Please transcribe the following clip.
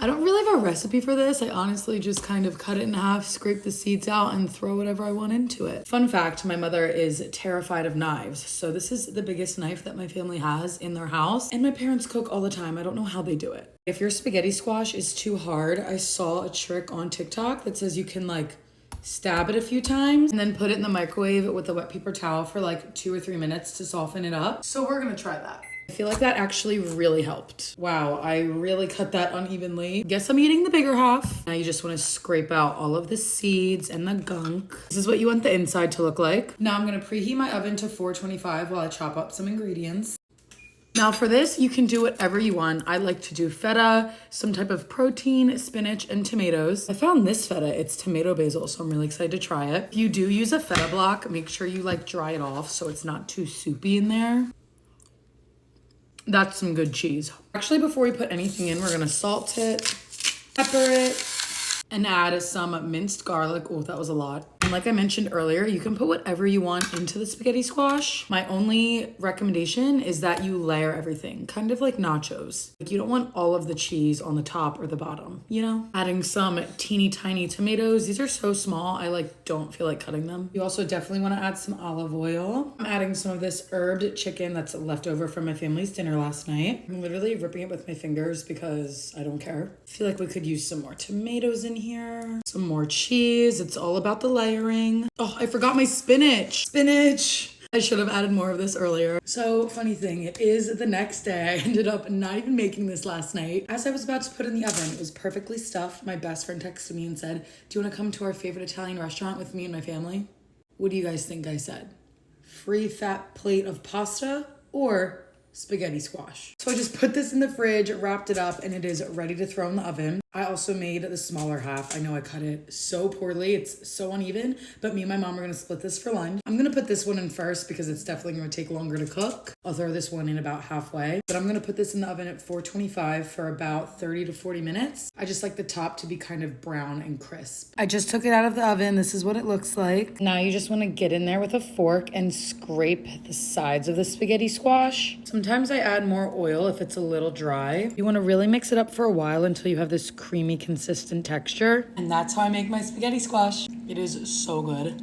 I don't really have a recipe for this. I honestly just kind of cut it in half, scrape the seeds out, and throw whatever I want into it. Fun fact, my mother is terrified of knives. So this is the biggest knife that my family has in their house. And my parents cook all the time. I don't know how they do it. If your spaghetti squash is too hard, I saw a trick on TikTok that says you can like stab it a few times and then put it in the microwave with a wet paper towel for like 2 or 3 minutes to soften it up. So we're gonna try that. I feel like that actually really helped. Wow, I really cut that unevenly. Guess I'm eating the bigger half. Now you just want to scrape out all of the seeds and the gunk. This is what you want the inside to look like. Now I'm gonna preheat my oven to 425 while I chop up some ingredients. Now for this, you can do whatever you want. I like to do feta, some type of protein, spinach, and tomatoes. I found this feta, it's tomato basil, so I'm really excited to try it. If you do use a feta block, make sure you like dry it off so it's not too soupy in there. That's some good cheese. Actually, before we put anything in, we're gonna salt it, pepper it, and add some minced garlic. Oh, that was a lot. And like I mentioned earlier, you can put whatever you want into the spaghetti squash. My only recommendation is that you layer everything, kind of like nachos. Like you don't want all of the cheese on the top or the bottom, you know? Adding some teeny tiny tomatoes. These are so small, I like don't feel like cutting them. You also definitely wanna add some olive oil. I'm adding some of this herbed chicken that's left over from my family's dinner last night. I'm literally ripping it with my fingers because I don't care. I feel like we could use some more tomatoes in here, some more cheese. It's all about the layering. Oh, I forgot my spinach. Spinach. I should have added more of this earlier. So funny thing, it is the next day. I ended up not even making this last night. As I was about to put it in the oven, it was perfectly stuffed. My best friend texted me and said, "Do you want to come to our favorite Italian restaurant with me and my family?" What do you guys think I said? Free fat plate of pasta or spaghetti squash? So I just put this in the fridge, wrapped it up, and it is ready to throw in the oven. I also made the smaller half. I know I cut it so poorly. It's so uneven, but me and my mom are gonna split this for lunch. I'm gonna put this one in first because it's definitely gonna take longer to cook. I'll throw this one in about halfway, but I'm gonna put this in the oven at 425 for about 30 to 40 minutes. I just like the top to be kind of brown and crisp. I just took it out of the oven. This is what it looks like. Now you just wanna get in there with a fork and scrape the sides of the spaghetti squash. Sometimes I add more oil if it's a little dry. You wanna really mix it up for a while until you have this creamy, consistent texture. And that's how I make my spaghetti squash. It is so good.